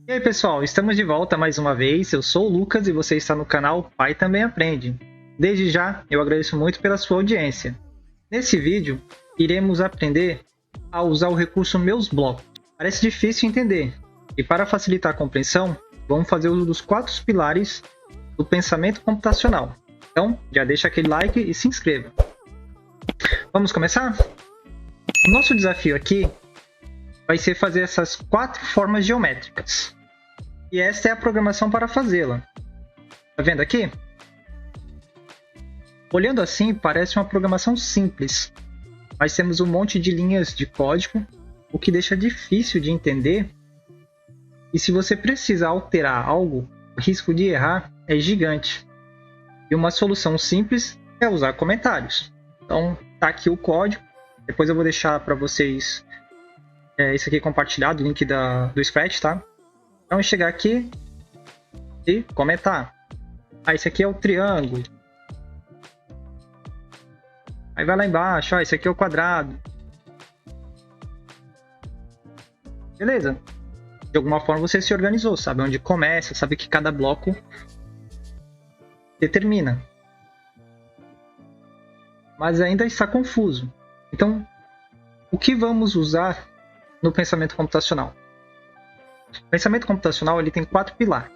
E aí pessoal, estamos de volta mais uma vez. Eu sou o Lucas e você está no canal Pai Também Aprende. Desde já, eu agradeço muito pela sua audiência. Nesse vídeo, iremos aprender a usar o recurso Meus Blocos. Parece difícil entender, e para facilitar a compreensão, vamos fazer uso dos 4 pilares do pensamento computacional. Então, já deixa aquele like e se inscreva. Vamos começar? O nosso desafio aqui vai ser fazer essas 4 formas geométricas. E esta é a programação para fazê-la. Tá vendo aqui? Olhando assim, parece uma programação simples, mas temos um monte de linhas de código, o que deixa difícil de entender. E se você precisa alterar algo, o risco de errar é gigante. E uma solução simples é usar comentários. Então, tá aqui o código. Depois eu vou deixar para vocês isso aqui compartilhado, o link do Scratch, tá? Então, chegar aqui e comentar. Esse aqui é o triângulo. Aí vai lá embaixo, esse aqui é o quadrado. Beleza. De alguma forma você se organizou, sabe onde começa, sabe que cada bloco determina. Mas ainda está confuso. Então, o que vamos usar no pensamento computacional? O pensamento computacional ele tem 4 pilares.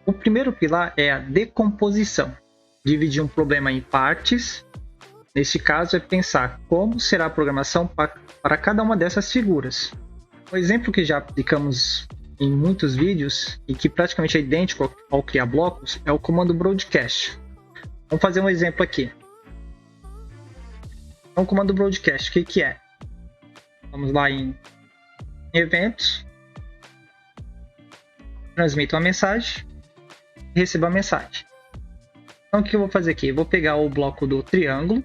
O primeiro pilar é a decomposição. Dividir um problema em partes. Neste caso é pensar como será a programação para cada uma dessas figuras. O exemplo que já aplicamos em muitos vídeos e que praticamente é idêntico ao criar blocos é o comando broadcast. Vamos fazer um exemplo aqui. Então, o comando broadcast, o que é? Vamos lá em eventos, transmito uma mensagem e recebo a mensagem. Então, o que eu vou fazer aqui? Eu vou pegar o bloco do triângulo,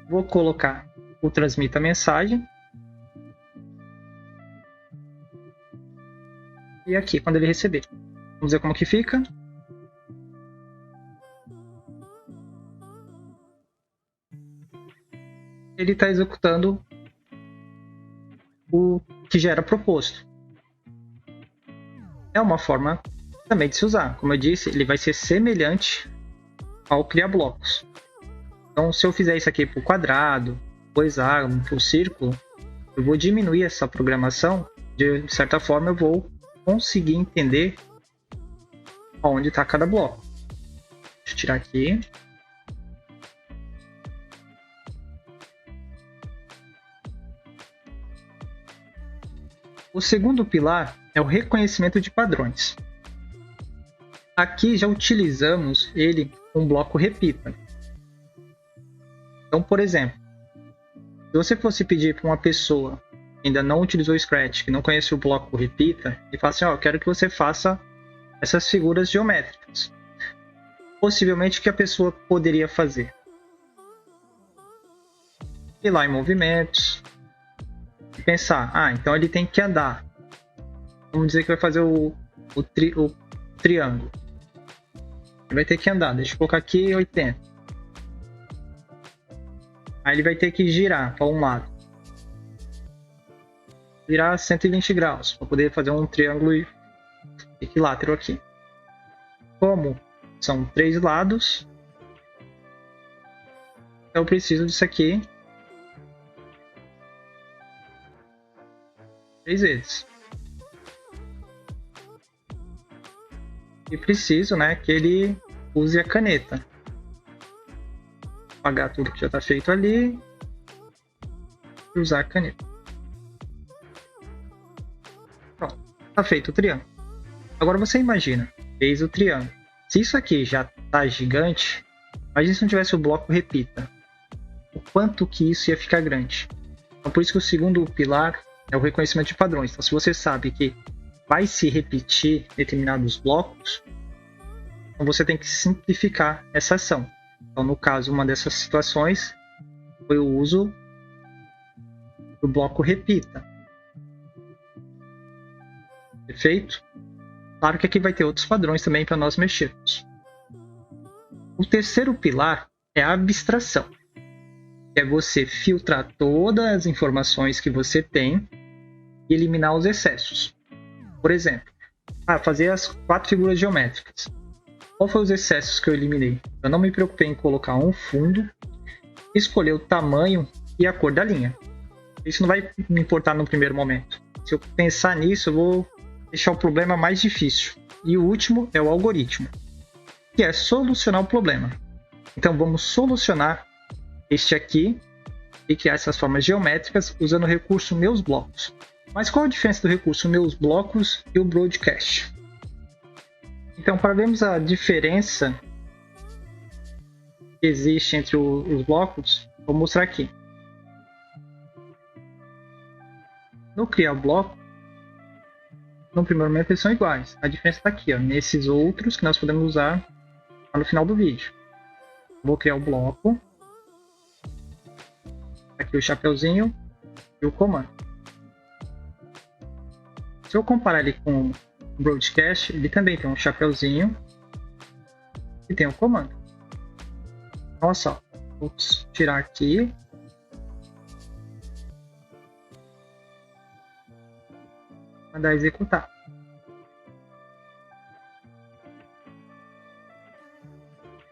vou colocar o transmita a mensagem e aqui, quando ele receber. Vamos ver como que fica. Ele está executando o que já era proposto. É uma forma também de se usar. Como eu disse, ele vai ser semelhante ao criar blocos. Então, se eu fizer isso aqui para o quadrado, para o hexágono, para o círculo, eu vou diminuir essa programação. De certa forma, eu vou conseguir entender onde está cada bloco. Deixa eu tirar aqui. O segundo pilar é o reconhecimento de padrões. Aqui já utilizamos ele com um bloco repita. Então, por exemplo, se você fosse pedir para uma pessoa que ainda não utilizou o Scratch, que não conhece o bloco repita, e fala assim, eu quero que você faça essas figuras geométricas. Possivelmente o que a pessoa poderia fazer? Ir lá em movimentos, e pensar, então ele tem que andar. Vamos dizer que vai fazer o triângulo. Ele vai ter que andar, deixa eu colocar aqui 80. Aí ele vai ter que girar para um lado. Virar 120 graus, para poder fazer um triângulo equilátero aqui. Como são 3 lados, eu preciso disso aqui 3 vezes. E preciso, que ele use a caneta. Apagar tudo que já está feito ali e usar a caneta. Pronto, está feito o triângulo. Agora você imagina, fez o triângulo. Se isso aqui já está gigante, imagina se não tivesse o bloco repita. O quanto que isso ia ficar grande. Então, por isso que o segundo pilar é o reconhecimento de padrões. Então, se você sabe que vai se repetir determinados blocos, então você tem que simplificar essa ação. Então, no caso, uma dessas situações foi o uso do bloco repita. Perfeito? Claro que aqui vai ter outros padrões também para nós mexermos. O terceiro pilar é a abstração. é você filtrar todas as informações que você tem e eliminar os excessos. Por exemplo, fazer as 4 figuras geométricas. Qual foram os excessos que eu eliminei? Eu não me preocupei em colocar um fundo, escolher o tamanho e a cor da linha. Isso não vai me importar no primeiro momento. Se eu pensar nisso, eu vou deixar o problema mais difícil. E o último é o algoritmo, que é solucionar o problema. Então vamos solucionar este aqui e criar essas formas geométricas usando o recurso meus blocos. Mas qual a diferença do recurso meus blocos e o broadcast? Então, para vermos a diferença que existe entre os blocos, vou mostrar aqui. No criar bloco, no primeiro momento eles são iguais. A diferença está aqui, ó, nesses outros que nós podemos usar no final do vídeo. Vou criar o bloco. Aqui o chapeuzinho e o comando. Se eu comparar ele com o broadcast, ele também tem um chapeuzinho e tem um comando. Olha só, vou tirar aqui. Mandar executar.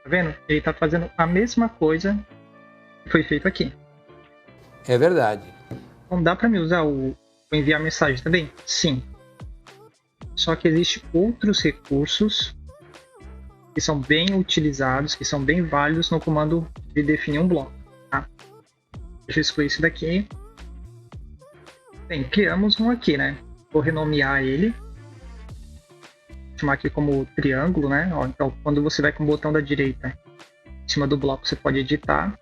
Tá vendo? Ele está fazendo a mesma coisa que foi feito aqui. É verdade. Então dá para me usar o enviar mensagem também? Sim. Só que existem outros recursos que são bem utilizados, que são bem válidos no comando de definir um bloco. Tá? Deixa eu excluir isso daqui. Bem, criamos um aqui, né? Vou renomear ele. Vou chamar aqui como triângulo, né? Ó, então, quando você vai com o botão da direita em cima do bloco, você pode editar.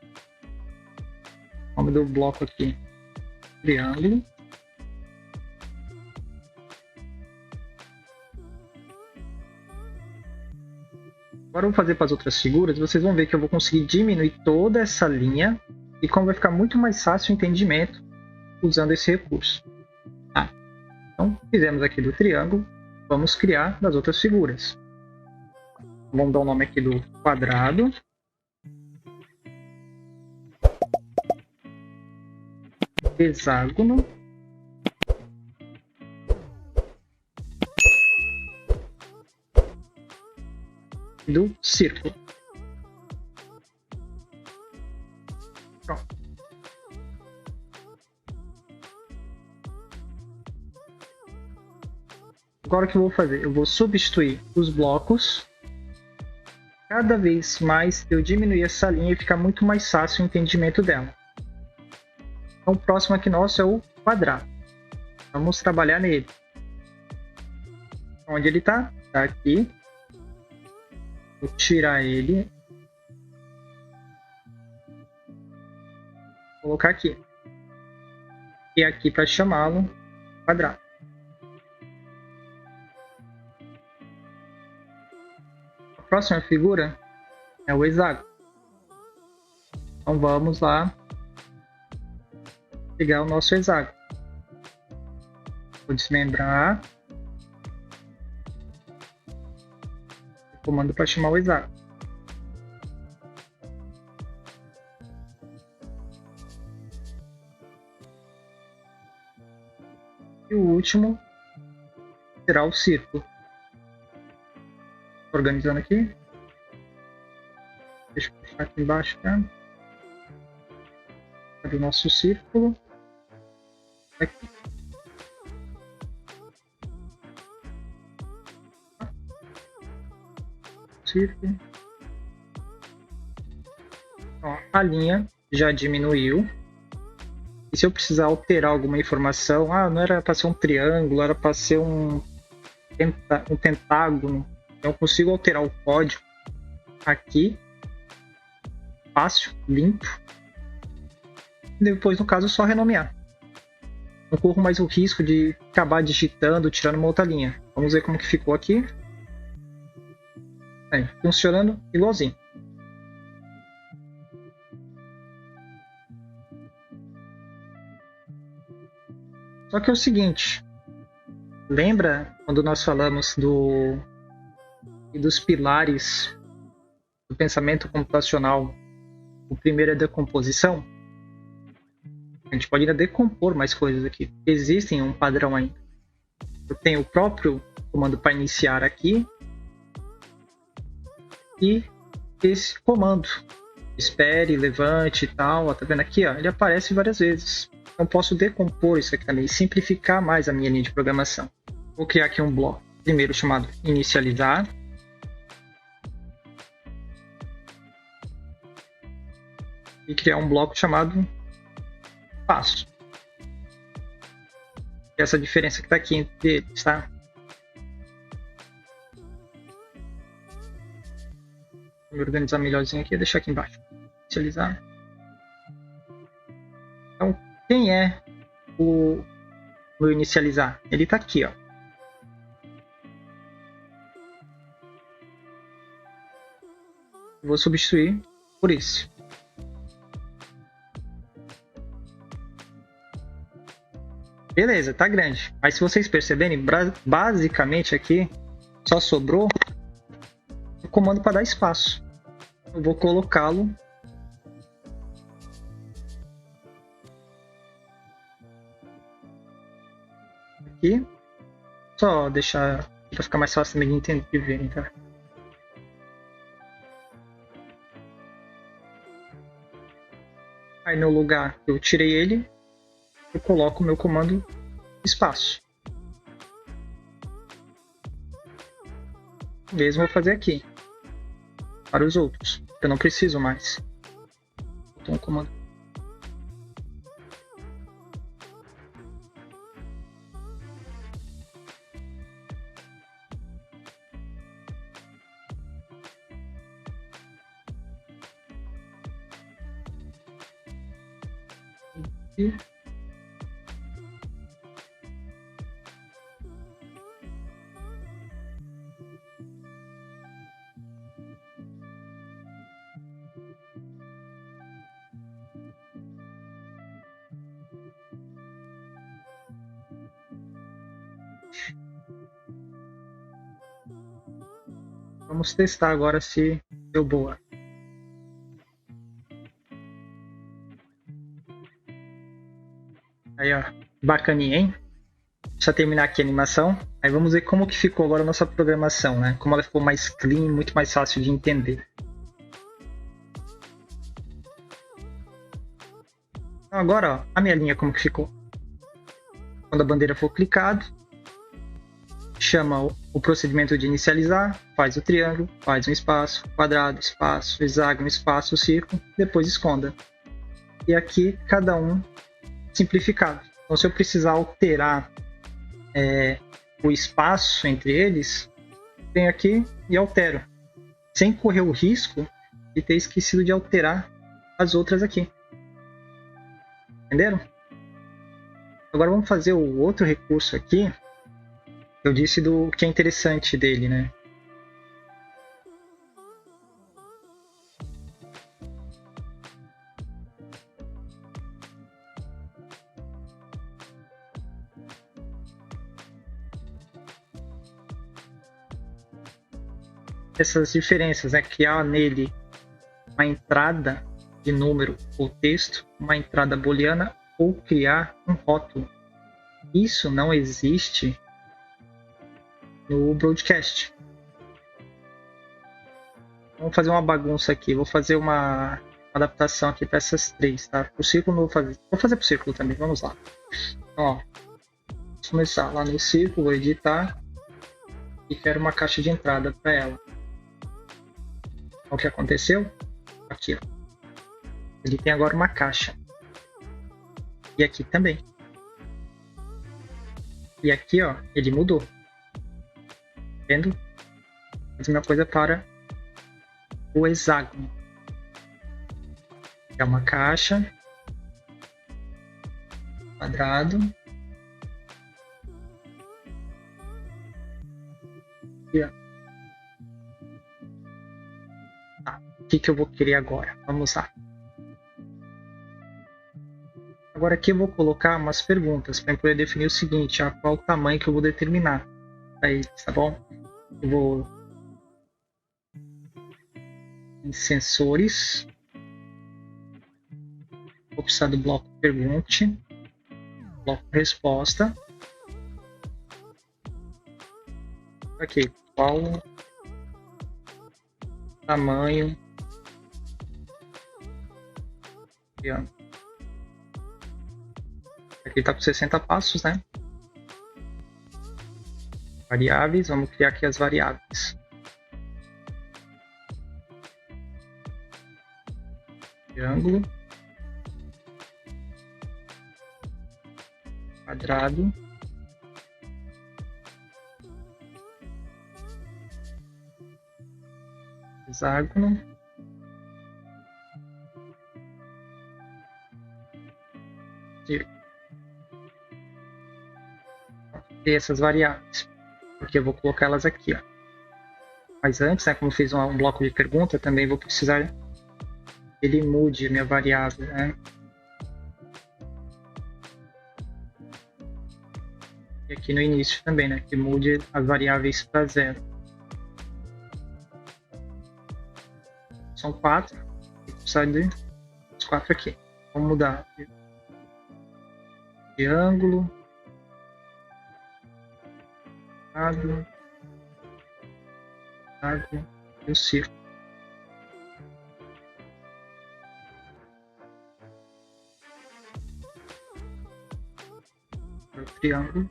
O nome do bloco aqui, triângulo. Agora eu vou fazer para as outras figuras, vocês vão ver que eu vou conseguir diminuir toda essa linha e como vai ficar muito mais fácil o entendimento usando esse recurso. Então, fizemos aqui do triângulo, vamos criar das outras figuras. Vamos dar o nome aqui do quadrado. Hexágono. Do círculo. Pronto. Agora o que eu vou fazer? Eu vou substituir os blocos. Cada vez mais eu diminuir essa linha e ficar muito mais fácil o entendimento dela. Então o próximo aqui nosso é o quadrado. Vamos trabalhar nele. Onde ele está? Está aqui. Vou tirar ele. Vou colocar aqui. E aqui para chamá-lo quadrado. A próxima figura é o hexágono. Então vamos lá pegar o nosso hexágono. Vou desmembrar. Comando para chamar o hexágono. E o último será o círculo. Organizando aqui. Deixa eu puxar aqui embaixo, tá? Cadê o nosso círculo? Aqui. Círculo. Ó, a linha já diminuiu. E se eu precisar alterar alguma informação, não era para ser um triângulo, era para ser um pentágono. Então eu consigo alterar o código aqui, fácil, limpo. E depois, no caso, só renomear. Não corro mais o risco de acabar digitando, tirando uma outra linha. Vamos ver como que ficou aqui. Aí, funcionando igualzinho. Só que é o seguinte, lembra quando nós falamos dos pilares do pensamento computacional? O primeiro é a decomposição. A gente pode ainda decompor mais coisas aqui. Existem um padrão ainda. Eu tenho o próprio comando para iniciar aqui. E esse comando. Espere, levante e tal. Ó, tá vendo aqui? Ó, ele aparece várias vezes. Então posso decompor isso aqui também e simplificar mais a minha linha de programação. Vou criar aqui um bloco. Primeiro chamado inicializar. E criar um bloco chamado passo. Essa diferença que está aqui entre eles, tá? Vou me organizar melhorzinho aqui e deixar aqui embaixo. Inicializar. Então, quem é o meu inicializar? Ele está aqui, ó. Vou substituir por isso. Beleza, tá grande. Mas se vocês perceberem, basicamente aqui só sobrou o comando para dar espaço. Eu vou colocá-lo aqui. Só deixar para ficar mais fácil também de entender e verem, tá? Aí no lugar que eu tirei ele, eu coloco o meu comando espaço. O mesmo vou fazer aqui para os outros. Eu não preciso mais. Então o comando e vamos testar agora se deu boa. Aí, ó, bacaninha, hein? Deixa eu terminar aqui a animação. Aí vamos ver como que ficou agora a nossa programação, né? Como ela ficou mais clean, muito mais fácil de entender. Então agora, ó, a minha linha como que ficou. Quando a bandeira for clicada, chama o procedimento de inicializar, faz o triângulo, faz um espaço, quadrado, espaço, hexágono, espaço, círculo, depois esconda. E aqui cada um simplificado. Então se eu precisar alterar o espaço entre eles, venho aqui e altero, sem correr o risco de ter esquecido de alterar as outras aqui. Entenderam? Agora vamos fazer o outro recurso aqui. Eu disse do que é interessante dele, né? Essas diferenças, né? Criar nele uma entrada de número ou texto, uma entrada booleana ou criar um rótulo. Isso não existe no broadcast. Vamos fazer uma bagunça aqui. Vou fazer uma adaptação aqui para essas três, tá? O círculo não vou fazer. Vou fazer para o círculo também. Vamos lá. Ó, vamos começar lá no círculo, vou editar e quero uma caixa de entrada para ela. O que aconteceu? Aqui, ó. Ele tem agora uma caixa. E aqui também. E aqui, ó, ele mudou. Vendo? Mesma coisa para o hexágono. É uma caixa. Quadrado. E, ó. Tá. O que eu vou querer agora? Vamos lá. Agora aqui eu vou colocar umas perguntas para poder definir o seguinte, qual o tamanho que eu vou determinar para eles, tá bom? Eu vou em sensores, vou precisar do bloco pergunte, bloco resposta. Aqui, qual o tamanho triângulo? Aqui está com 60 passos, né? Variáveis, vamos criar aqui as variáveis. Triângulo, quadrado, hexágono, círculo. E essas variáveis, porque eu vou colocar elas aqui, ó. Mas antes, né, como eu fiz um bloco de pergunta, também vou precisar que ele mude a minha variável, né? E aqui no início também, né, que mude as variáveis para 0. São 4, vou precisar de os 4 aqui. Vamos mudar triângulo, quadrado, e o círculo. O triângulo.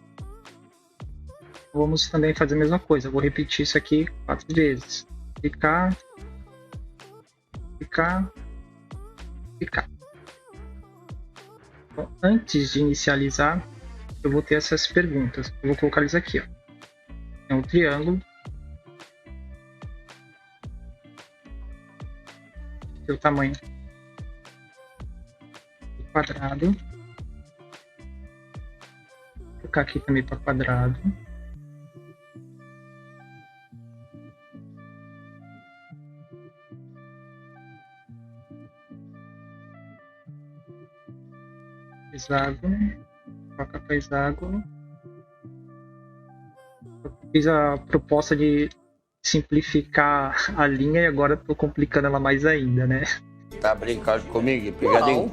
Vamos também fazer a mesma coisa. Eu vou repetir isso aqui 4 vezes. Clicar, clicar, clicar. Então, antes de inicializar, eu vou ter essas perguntas. Eu vou colocar eles aqui, ó. É um triângulo. Seu tamanho do quadrado. Vou colocar aqui também para quadrado. Hexágono. Coloca para hexágono. Eu fiz a proposta de simplificar a linha e agora estou complicando ela mais ainda, né? Tá brincando comigo, pegadinho?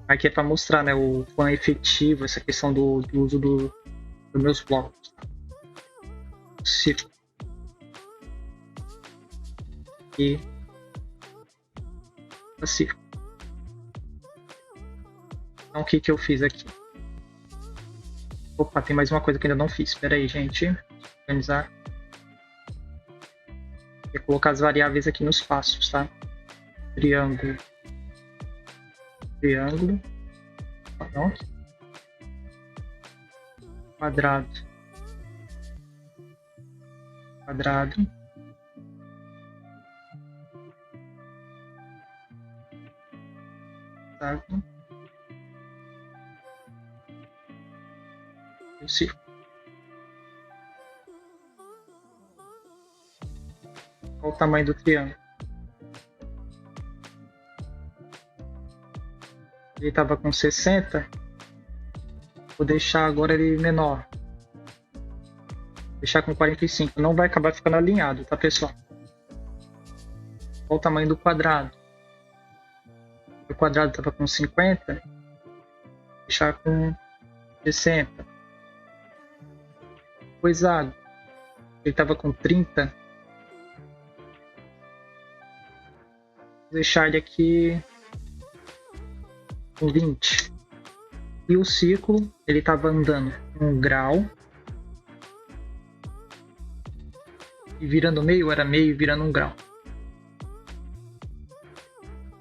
Aqui é para mostrar, né, o quão é efetivo essa questão do uso dos meus blocos. Círculo. E círculo. Então o que eu fiz aqui? Opa, tem mais uma coisa que ainda não fiz. Espera aí, gente. Organizar. Vou colocar as variáveis aqui nos passos, tá? Triângulo. Triângulo. Pronto. Quadrado. Quadrado. Hexágono. E o círculo. Qual o tamanho do triângulo? Ele estava com 60. Vou deixar agora ele menor. Deixar com 45. Não vai acabar ficando alinhado, tá, pessoal? Qual o tamanho do quadrado? O quadrado estava com 50. Deixar com 60. O hexágono. Ele estava com 30. Vou deixar ele aqui com 20. E o círculo, ele estava andando 1 grau. E virando meio, era meio virando 1 grau.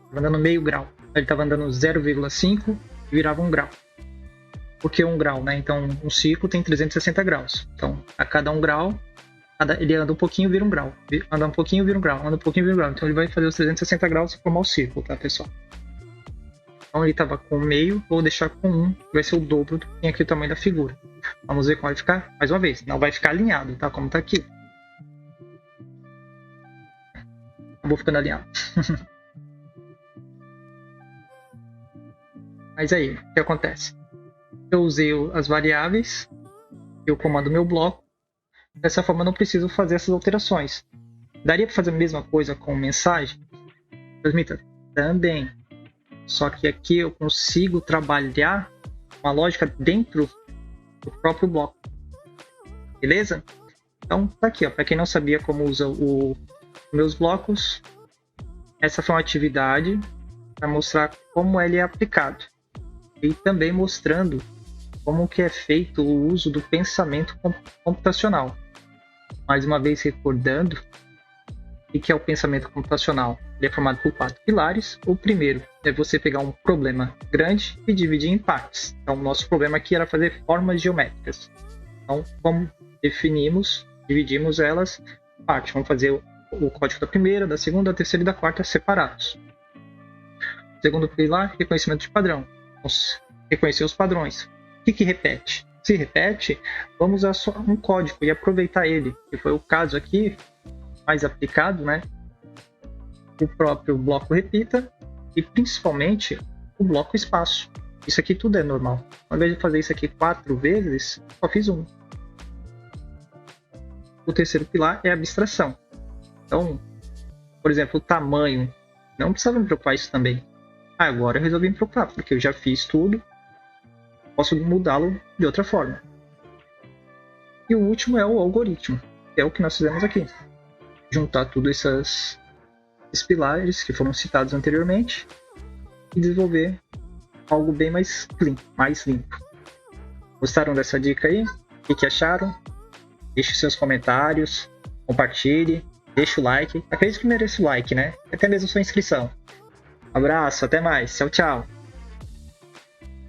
Estava andando meio grau. Ele estava andando 0,5 e virava 1 grau. Por que 1 grau, né? Então, um círculo tem 360 graus. Então, a cada 1 grau, ele anda um pouquinho, vira 1 grau. Anda um pouquinho, vira 1 grau. Anda um pouquinho, vira 1 grau. Então, ele vai fazer os 360 graus e formar o círculo, tá, pessoal? Então, ele estava com meio, vou deixar com 1, que vai ser o dobro do que tem aqui o tamanho da figura. Vamos ver como vai ficar? Mais uma vez, não vai ficar alinhado, tá? Como tá aqui. Acabou ficando alinhado. Mas aí, o que acontece? Eu usei as variáveis, eu comando meu bloco. Dessa forma eu não preciso fazer essas alterações. Daria para fazer a mesma coisa com mensagem? Transmita também. Só que aqui eu consigo trabalhar uma lógica dentro do próprio bloco. Beleza? Então tá aqui, ó. Para quem não sabia como usa os meus blocos, essa foi uma atividade para mostrar como ele é aplicado. E também mostrando como que é feito o uso do pensamento computacional. Mais uma vez recordando o que é o pensamento computacional. Ele é formado por 4 pilares. O primeiro é você pegar um problema grande e dividir em partes. Então, o nosso problema aqui era fazer formas geométricas. Então, como dividimos elas em partes. Vamos fazer o código da primeira, da segunda, da terceira e da quarta separados. Segundo pilar, reconhecimento de padrão. Vamos reconhecer os padrões. O que repete? Se repete, vamos usar só um código e aproveitar ele, que foi o caso aqui, mais aplicado, né? O próprio bloco repita e principalmente o bloco espaço. Isso aqui tudo é normal. Ao invés de fazer isso aqui 4 vezes, só fiz um. O terceiro pilar é a abstração. Então, por exemplo, o tamanho. Não precisava me preocupar isso também. Agora eu resolvi me preocupar, porque eu já fiz tudo. Posso mudá-lo de outra forma. E o último é o algoritmo, que é o que nós fizemos aqui. Juntar tudo esses pilares que foram citados anteriormente e desenvolver algo bem mais clean, mais limpo. Gostaram dessa dica aí? O que acharam? Deixe seus comentários, compartilhe, deixe o like. Acredito que merece o like, né? Até mesmo sua inscrição. Abraço, até mais. Tchau, tchau.